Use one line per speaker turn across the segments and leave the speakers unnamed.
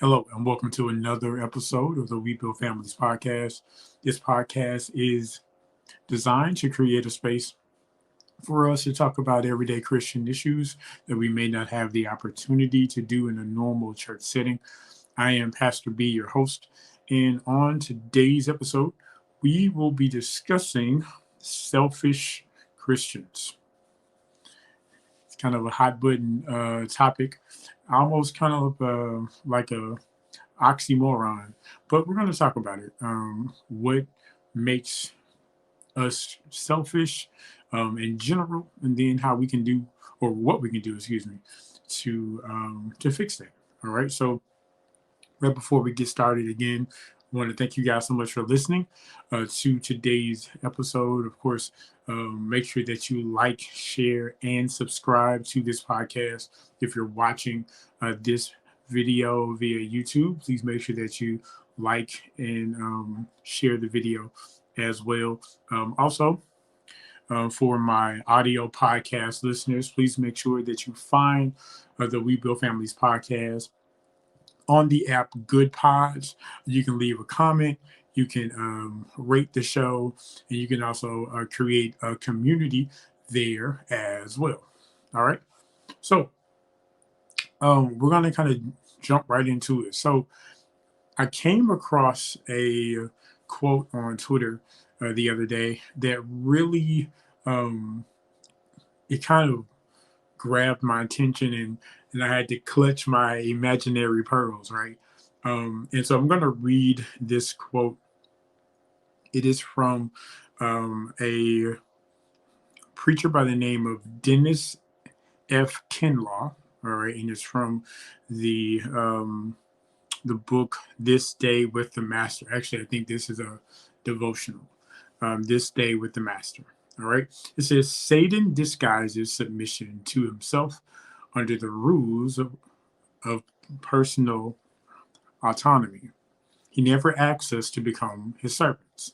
Hello, and welcome to another episode of the We Build Families podcast. This podcast is designed to create a space for us to talk about everyday Christian issues that we may not have the opportunity to do in a normal church setting. I am Pastor B, your host, and on today's episode, we will be discussing selfish Christians. It's kind of a hot button topic, almost kind of like a oxymoron, but we're going to talk about it. What makes us selfish in general, and then how we can do, or what we can do, excuse me, to fix that. All right. So right before we get started again, I want to thank you guys so much for listening to today's episode. Of course, make sure that you like, share, and subscribe to this podcast. If you're watching this video via YouTube, please make sure that you like and share the video as well. Also, for my audio podcast listeners, please make sure that you find the We Build Families podcast on the app Good Pods. You can leave a comment, you can rate the show, and you can also create a community there as well. All right. So we're going to kind of jump right into it. So I came across a quote on Twitter the other day that really um, it kind of grabbed my attention, and I had to clutch my imaginary pearls, right? And so I'm going to read this quote. It is from a preacher by the name of Dennis F. Kinlaw, all right, and it's from the book This Day with the Master. Actually, I think this is a devotional. This Day with the Master. All right. It says Satan disguises submission to himself under the rules of personal autonomy. He never asks us to become his servants.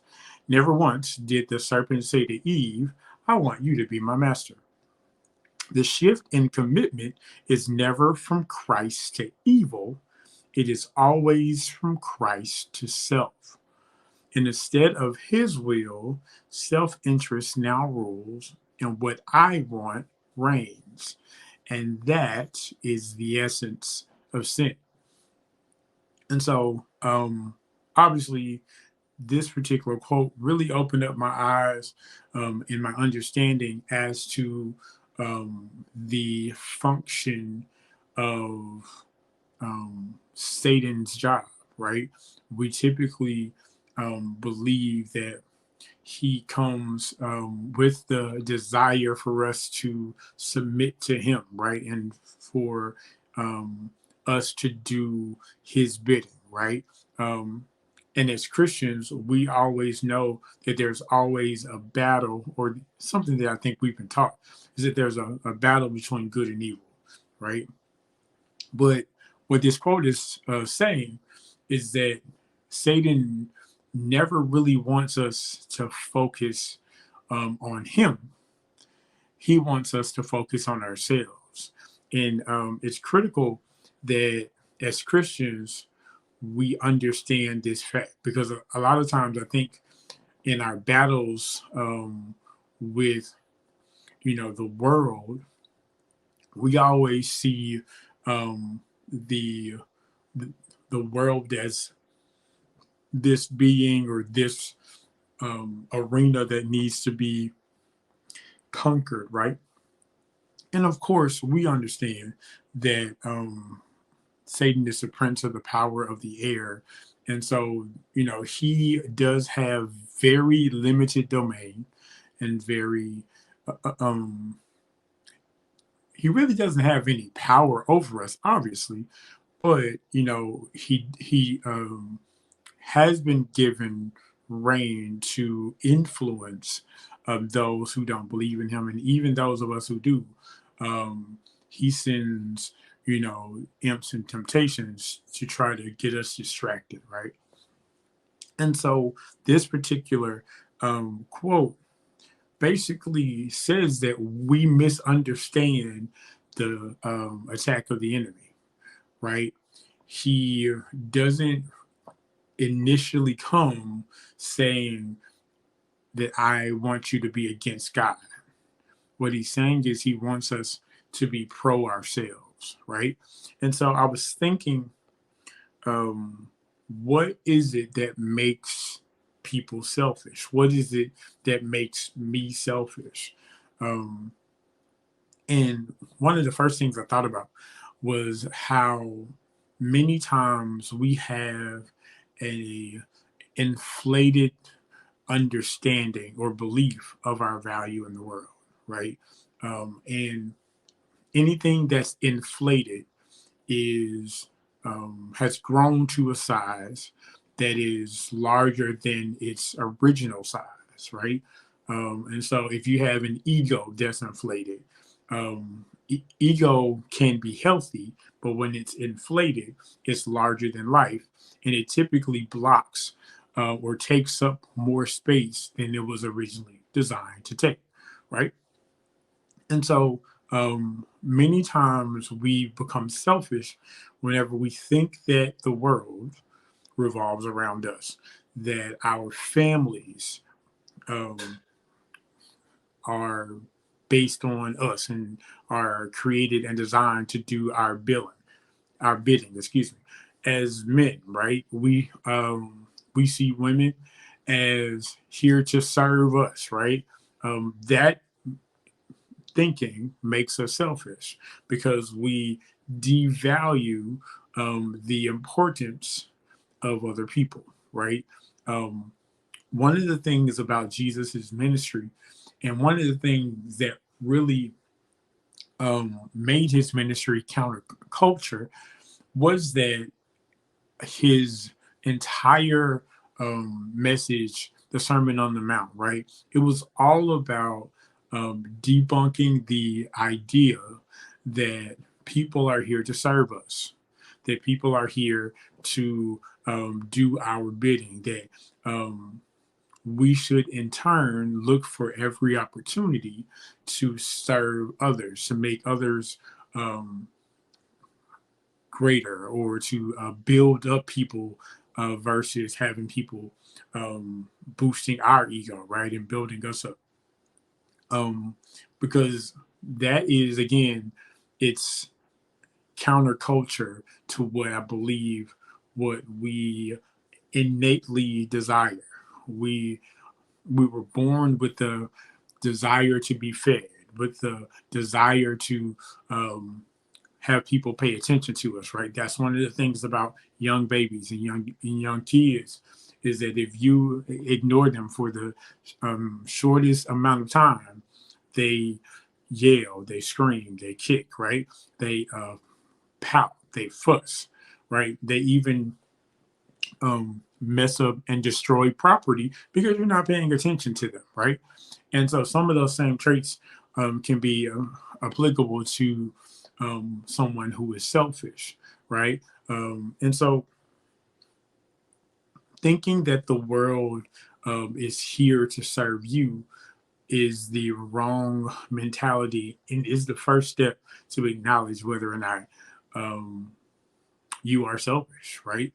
Never once did the serpent say to Eve, I want you to be my master. The shift in commitment is never from Christ to evil, it is always from Christ to self. And instead of his will, self interest now rules, and what I want reigns. And that is the essence of sin. And so, obviously, this particular quote really opened up my eyes in my understanding as to the function of Satan's job, right? We typically believe that he comes with the desire for us to submit to him, right? And for um, us to do his bidding, right? Um, and as Christians, we always know that there's always a battle, or something that I think we've been taught is that there's a battle between good and evil, right? But what this quote is saying is that Satan never really wants us to focus on him. He wants us to focus on ourselves. And it's critical that as Christians, we understand this fact, because a lot of times I think in our battles with, the world, we always see the, the the world as this being, or this arena that needs to be conquered, right? And of course, we understand that Satan is the prince of the power of the air. And so, he does have very limited domain, and he really doesn't have any power over us, obviously. But, he has been given reign to influence those who don't believe in him, and even those of us who do. He sends, imps and temptations to try to get us distracted, right? And so this particular quote basically says that we misunderstand the attack of the enemy, right? he doesn't initially come saying that I want you to be against God. What he's saying is he wants us to be pro ourselves, right? And so I was thinking, um, what is it that makes people selfish? What is it that makes me selfish? Um, and one of the first things I thought about was how many times we have a inflated understanding or belief of our value in the world, right? And anything that's inflated is has grown to a size that is larger than its original size, right? And so if you have an ego that's inflated, ego can be healthy, but when it's inflated, it's larger than life, and it typically blocks or takes up more space than it was originally designed to take, right? And so many times we become selfish whenever we think that the world revolves around us, that our families um, are based on us and are created and designed to do our bidding, excuse me. As men, right? We see women as here to serve us, right? That thinking makes us selfish because we devalue the importance of other people, right? Um, One of the things about Jesus's ministry, and one of the things that really made his ministry counterculture, was that his entire message, the Sermon on the Mount, right? It was all about debunking the idea that people are here to serve us, that people are here to do our bidding, that we should in turn look for every opportunity to serve others, to make others um, greater, or to build up people versus having people boosting our ego, right, and building us up. Um, because that is, again, it's counterculture to what I believe, what we innately desire. We we were born with the desire to be fed, with the desire to have people pay attention to us, right? That's one of the things about young babies and young kids, is that if you ignore them for the shortest amount of time, they yell, they scream, they kick, right? They pout, they fuss, right? They even mess up and destroy property because you're not paying attention to them, right? And so some of those same traits can be applicable to someone who is selfish, right? And so thinking that the world is here to serve you is the wrong mentality, and is the first step to acknowledge whether or not um, you are selfish, right?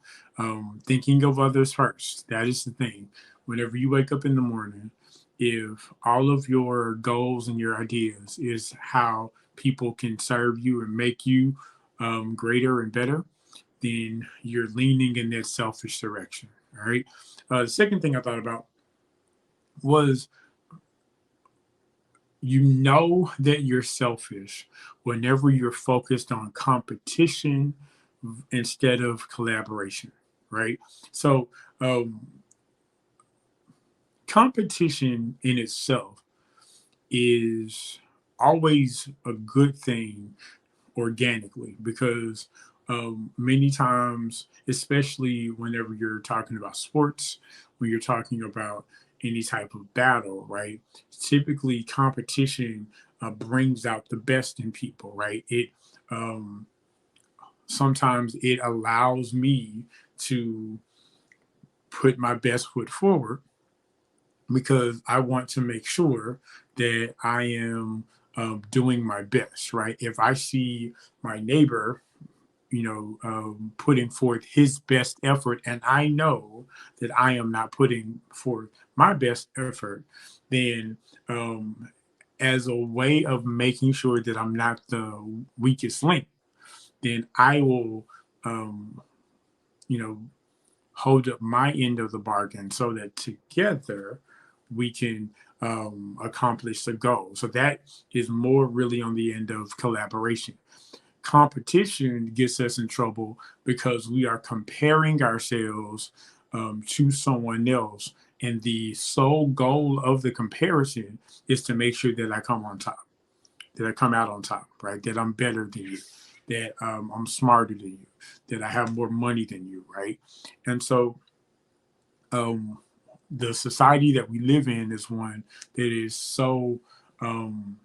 Thinking of others first. That is the thing. Whenever you wake up in the morning, if all of your goals and your ideas is how people can serve you and make you greater and better, then you're leaning in that selfish direction. All right. The second thing I thought about was, you know that you're selfish whenever you're focused on competition instead of collaboration, right? So, um, competition in itself is always a good thing organically, because many times, especially whenever you're talking about sports, when you're talking about any type of battle, right? Typically, competition brings out the best in people, right? It sometimes it allows me to put my best foot forward because I want to make sure that I am doing my best, right? If I see my neighbor putting forth his best effort, and I know that I am not putting forth my best effort, then as a way of making sure that I'm not the weakest link, then I will, um, you know, hold up my end of the bargain so that together we can accomplish the goal. So that is more really on the end of collaboration. Competition gets us in trouble because we are comparing ourselves to someone else. And the sole goal of the comparison is to make sure that I come on top, that I come out on top, right? That I'm better than you, that I'm smarter than you, that I have more money than you, right? And so um, the society that we live in is one that is um,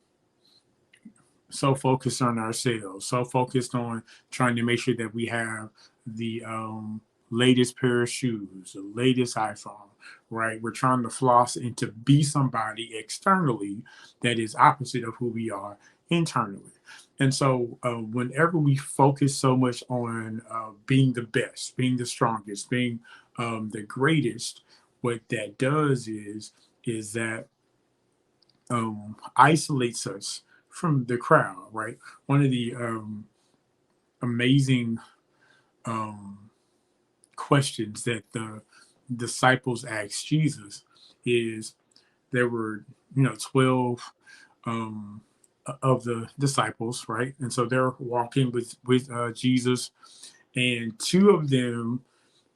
so focused on ourselves, so focused on trying to make sure that we have the latest pair of shoes, the latest iPhone, right? We're trying to floss and to be somebody externally that is opposite of who we are internally. And so, whenever we focus so much on being the best, being the strongest, being the greatest, what that does is that isolates us from the crowd, right? One of the amazing um, questions that the disciples asked Jesus is there were, 12 um, of the disciples, right? And so they're walking with Jesus, and two of them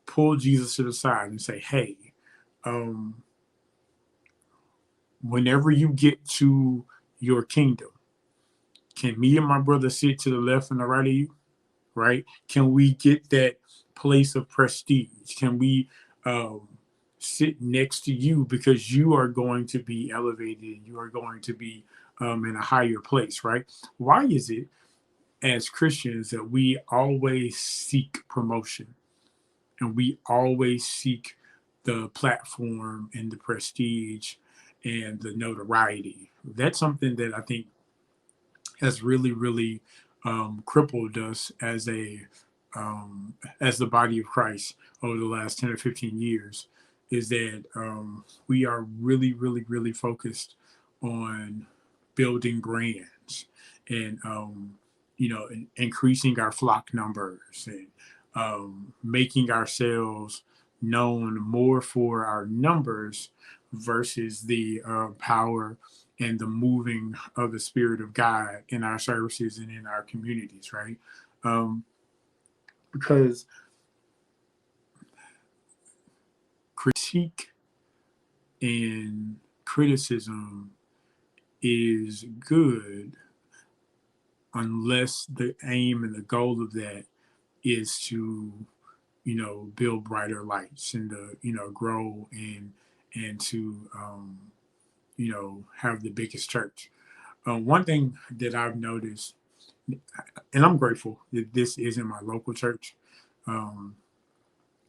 pull Jesus to the side and say, "Hey, um, whenever you get to your kingdom, can me and my brother sit to the left and the right of you?" Right? Can we get that place of prestige? Can we um, sit next to you because you are going to be elevated and you are going to be in a higher place, right? Why is it as Christians that we always seek promotion and we always seek the platform and the prestige and the notoriety? That's something that I think has really, really crippled us as the body of Christ over the last 10 or 15 years. Is that we are really, really, really focused on building brands and increasing our flock numbers and making ourselves known more for our numbers versus the power and the moving of the Spirit of God in our services and in our communities, right? Um, because critique and criticism is good unless the aim and the goal of that is to, build brighter lights and to, grow and to, have the biggest church. One thing that I've noticed, and I'm grateful that this isn't my local church, um,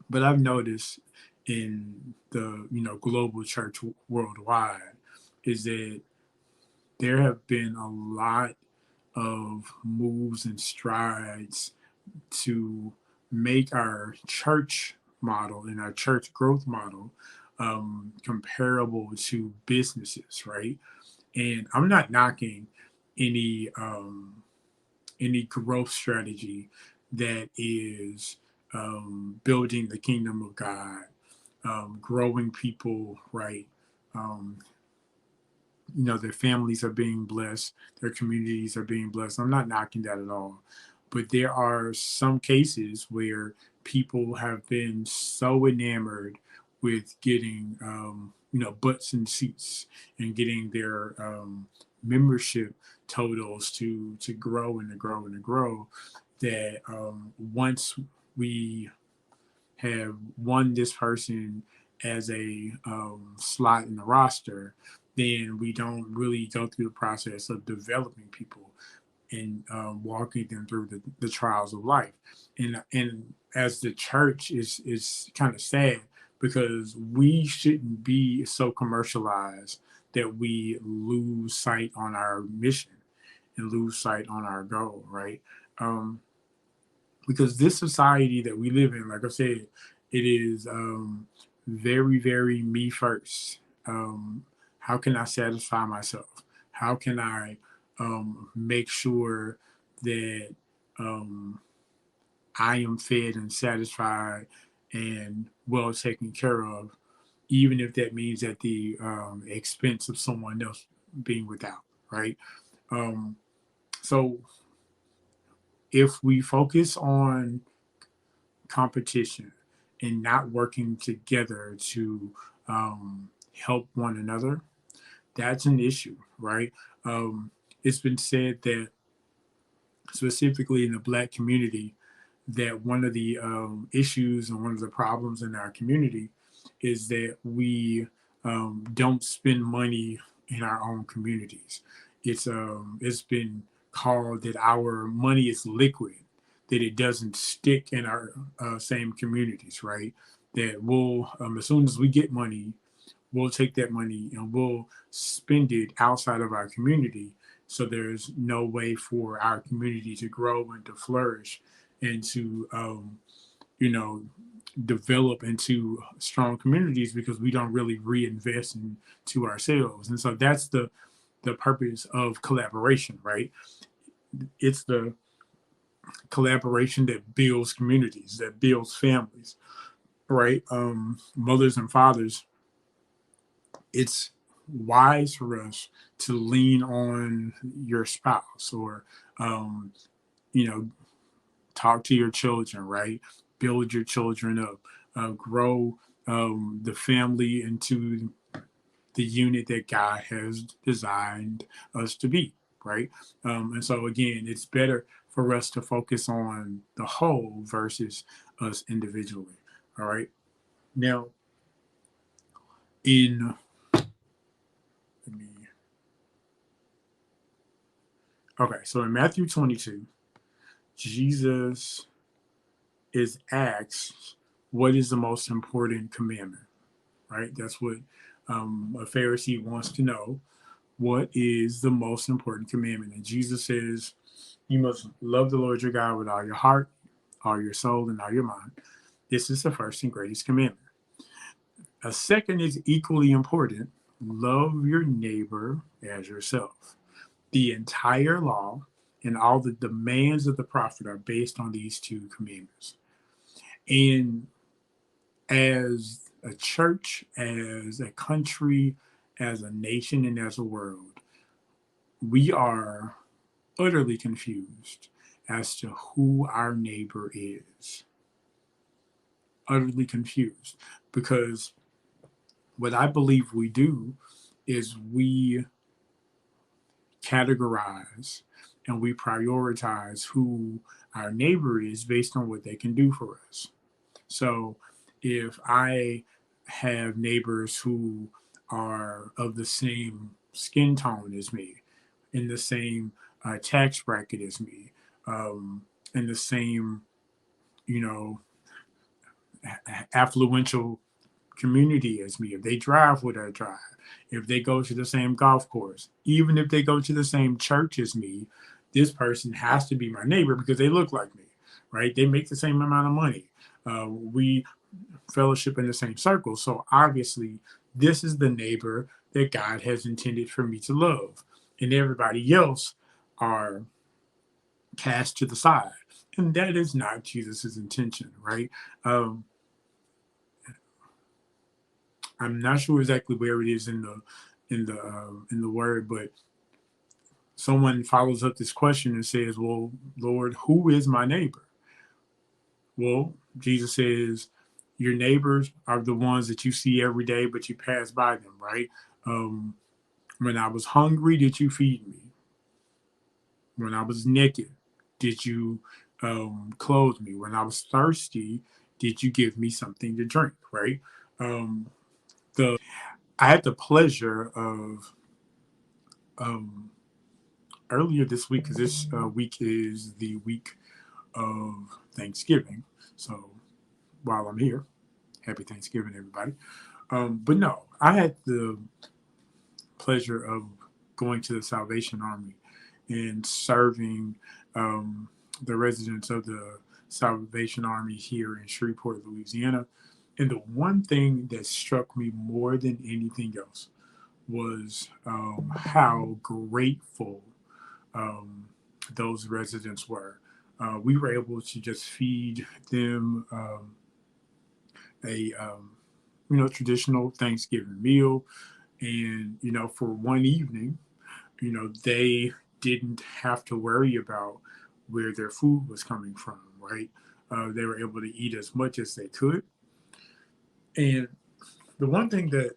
but I've noticed in the global church worldwide is that there have been a lot of moves and strides to make our church model and our church growth model comparable to businesses, right? And I'm not knocking any any growth strategy that is building the kingdom of God, growing people, right? Um, their families are being blessed, their communities are being blessed. I'm not knocking that at all. But there are some cases where people have been so enamored with getting, butts and seats and getting their membership totals to grow and to grow and to grow that once we have won this person as a slot in the roster, then we don't really go through the process of developing people and walking them through the trials of life. And as the church is kind of sad because we shouldn't be so commercialized that we lose sight on our mission and lose sight on our goal, right? Um, because this society that we live in, like I said, it is very, very me first. How can I satisfy myself? How can I make sure that um, I am fed and satisfied and well taken care of, even if that means at the expense of someone else being without, right? Um, so if we focus on competition and not working together to help one another, that's an issue, right? It's been said that specifically in the Black community, that one of the issues and one of the problems in our community is that we don't spend money in our own communities. It's been called that our money is liquid, that it doesn't stick in our same communities, right? That we'll as soon as we get money, we'll take that money and we'll spend it outside of our community. So there's no way for our community to grow and to flourish and to, you know, develop into strong communities because we don't really reinvest into ourselves. And so that's the purpose of collaboration, right? It's the collaboration that builds communities, that builds families, right? Mothers and fathers, it's wise for us to lean on your spouse or um, you know, talk to your children, right? Build your children up, grow the family into the unit that God has designed us to be, right? And so again, it's better for us to focus on the whole versus us individually. All right. Now, in let me okay, so in Matthew 22, Jesus is asked, "What is the most important commandment?" Right? That's what a Pharisee wants to know. What is the most important commandment? And Jesus says, "You must love the Lord your God with all your heart, all your soul, and all your mind. This is the first and greatest commandment. A second is equally important: love your neighbor as yourself. The entire law and all the demands of the prophet are based on these two commandments." And as a church, as a country, as a nation, and as a world, we are utterly confused as to who our neighbor is. Utterly confused. Because what I believe we do is we categorize and we prioritize who our neighbor is based on what they can do for us. So if I have neighbors who are of the same skin tone as me, in the same tax bracket as me, in the same, you know, affluential community as me, if they drive what I drive, if they go to the same golf course, even if they go to the same church as me, this person has to be my neighbor because they look like me, right? They make the same amount of money. We fellowship in the same circle. So obviously, this is the neighbor that God has intended for me to love. And everybody else are cast to the side. And that is not Jesus's intention, right? Um, I'm not sure exactly where it is in the word, but someone follows up this question and says, "Well, Lord, who is my neighbor?" Well, Jesus says, "Your neighbors are the ones that you see every day, but you pass by them, right? Um, when I was hungry, did you feed me? When I was naked, did you clothe me? When I was thirsty, did you give me something to drink?" Right? Um, the I had the pleasure of um, earlier this week, because this week is the week of Thanksgiving. So while I'm here, happy Thanksgiving, everybody. But no, I had the pleasure of going to the Salvation Army and serving the residents of the Salvation Army here in Shreveport, Louisiana. And the one thing that struck me more than anything else was how grateful um, those residents were. We were able to just feed them a traditional Thanksgiving meal, and for one evening, they didn't have to worry about where their food was coming from, right? They were able to eat as much as they could. And the one thing that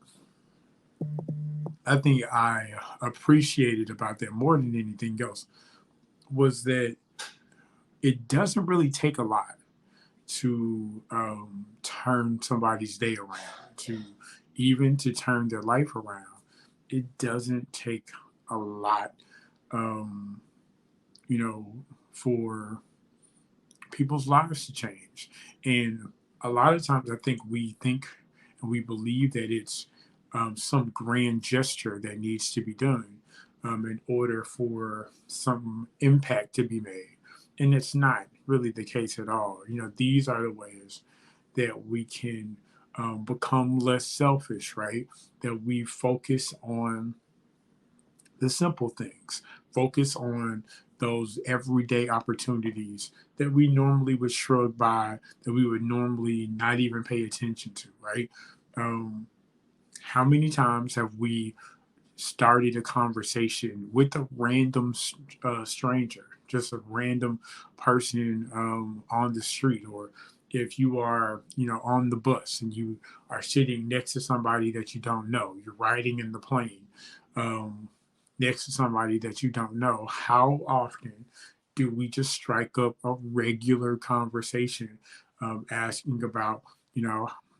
I think I appreciated about that more than anything else was that it doesn't really take a lot to turn somebody's day around, to turn their life around. It doesn't take a lot, um, you know, for people's lives to change. And a lot of times, I think we think and we believe that it's some grand gesture that needs to be done in order for some impact to be made. And it's not really the case at all. These are the ways that we can become less selfish, right? That we focus on the simple things, focus on those everyday opportunities that we normally would shrug by, that we would normally not even pay attention to, right? Um, how many times have we started a conversation with a random stranger, just a random person on the street, or if you are, on the bus and you are sitting next to somebody that you don't know, you're riding in the plane um, next to somebody that you don't know. How often do we just strike up a regular conversation, asking about,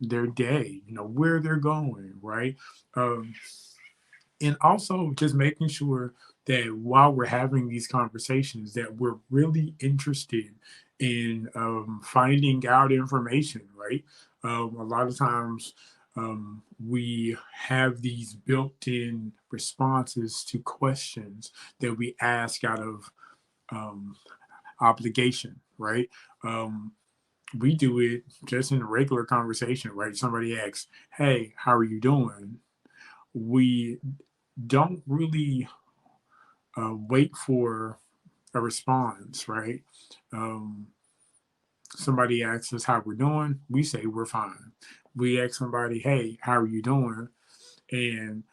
their day, where they're going, right? Um, and also just making sure that while we're having these conversations that we're really interested in finding out information, right? A lot of times we have these built-in responses to questions that we ask out of um, obligation, right? um, we do it just in a regular conversation, right? Somebody asks, hey, how are you doing? We don't really wait for a response, right? Um, Somebody asks us how we're doing, we say we're fine. We ask somebody, hey, how are you doing? And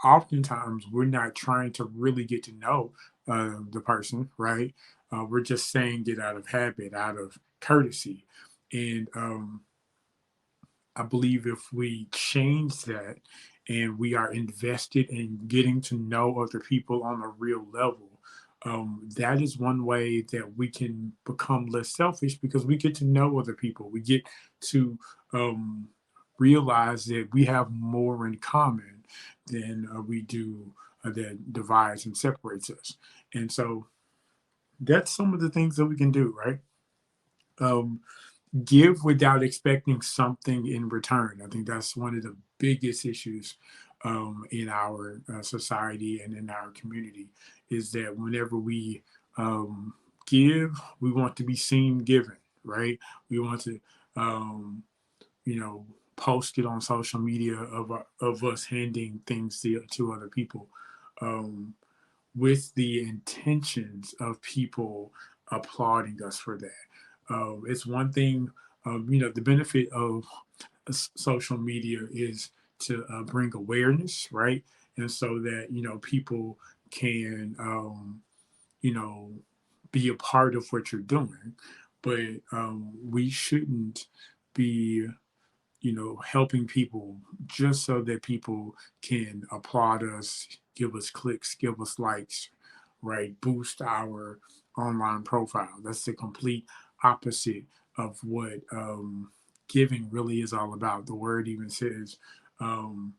oftentimes we're not trying to really get to know the person, right? We're just saying it out of habit, out of courtesy. And I believe if we change that and we are invested in getting to know other people on a real level, that is one way that we can become less selfish because we get to know other people. We get to um, realize that we have more in common than we do that divides and separates us. And so that's some of the things that we can do, right? Um, Give without expecting something in return. I think that's one of the biggest issues in our society and in our community is that whenever we um, give, we want to be seen giving, right? We want to, um, you know, post it on social media of us handing things to other people. Um, with the intentions of people applauding us for that. It's one thing, the benefit of social media is to bring awareness, right? And so that, people can, you know, be a part of what you're doing. But we shouldn't be helping people just so that people can applaud us, give us clicks, give us likes, right? Boost our online profile. That's the complete opposite of what giving really is all about. The word even says, um,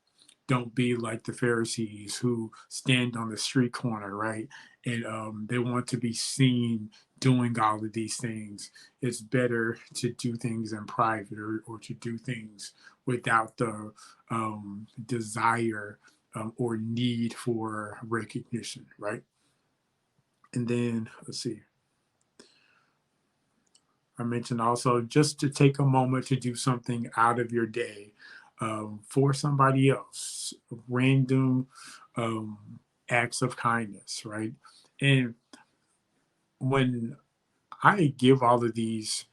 don't be like the Pharisees who stand on the street corner, right? And they want to be seen doing all of these things. It's better to do things in private or to do things without the desire or need for recognition, right? And then let's see. I mentioned also just to take a moment to do something out of your day for somebody else, random um, acts of kindness, right? And when I give all of these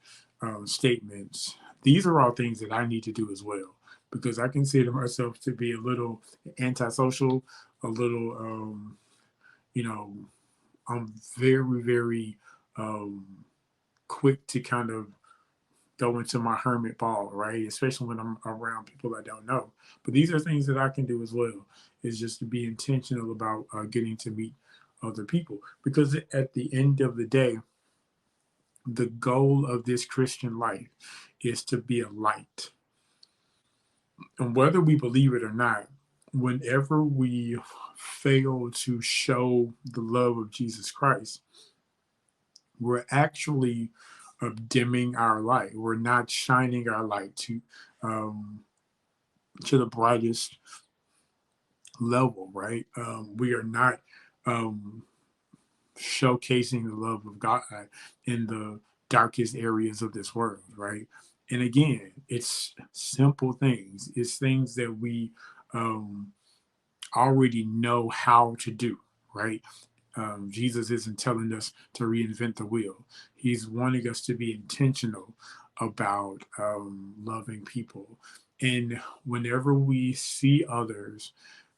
statements, these are all things that I need to do as well because I consider myself to be a little antisocial, a little, you know, I'm very, very um, quick to kind of go into my hermit ball, right? Especially when I'm around people I don't know. But these are things that I can do as well, is just to be intentional about getting to meet other people. Because at the end of the day, the goal of this Christian life is to be a light. And whether we believe it or not, whenever we fail to show the love of Jesus Christ, we're actually dimming our light. We're not shining our light um, to the brightest level, right? We are not um, showcasing the love of God in the darkest areas of this world, right? And again, it's simple things. It's things that we um, already know how to do, right? Jesus isn't telling us to reinvent the wheel. He's wanting us to be intentional about loving people. And whenever we see others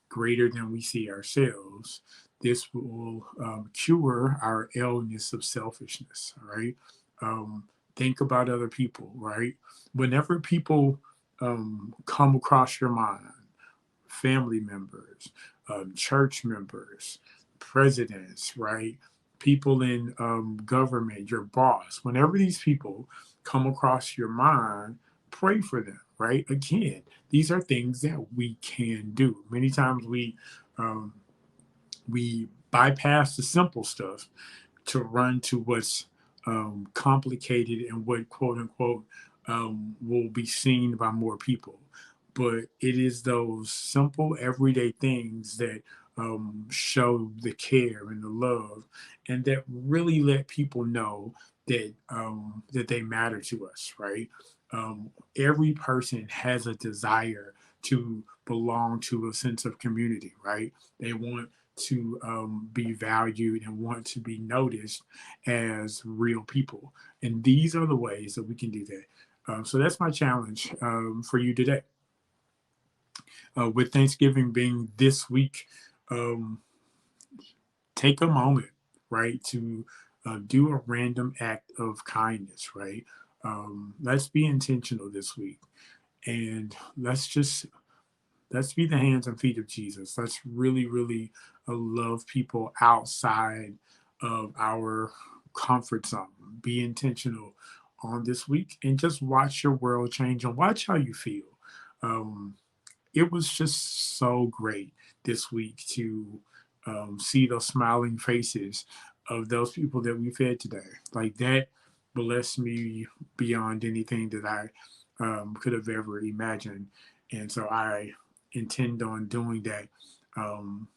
greater than we see ourselves, this will cure our illness of selfishness, right? Um, think about other people, right? Whenever people come across your mind, family members, church members, presidents, right? People in government, your boss, whenever these people come across your mind, pray for them, right? Again, these are things that we can do. Many times um, we bypass the simple stuff to run to what's complicated and what quote unquote will be seen by more people. But it is those simple everyday things that show the care and the love, and that really let people know that they matter to us, right? Every person has a desire to belong to a sense of community, right? They want to be valued and want to be noticed as real people. And these are the ways that we can do that. So that's my challenge for you today. With Thanksgiving being this week, um, take a moment, right, to do a random act of kindness, right? Let's be intentional this week, and let's be the hands and feet of Jesus. Let's really, really love people outside of our comfort zone. Be intentional on this week and just watch your world change and watch how you feel. Um, it was just so great this week to see those smiling faces of those people that we fed today. Like that blessed me beyond anything that I could have ever imagined. And so I intend on doing that um,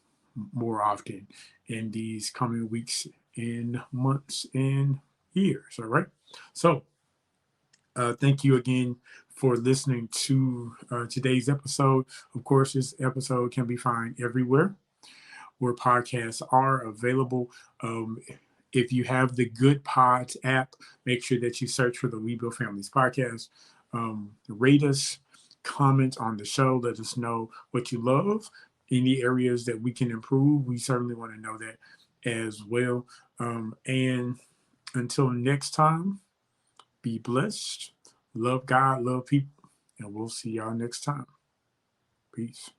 more often in these coming weeks and months and years. All right. So thank you again for listening to today's episode. Of course, this episode can be found everywhere where podcasts are available. If you have the Good Pods app, make sure that you search for the We Build Families podcast. Rate us, comment on the show, let us know what you love, any areas that we can improve. We certainly want to know that as well. And until next time, be blessed, love God, love people, and we'll see y'all next time. Peace.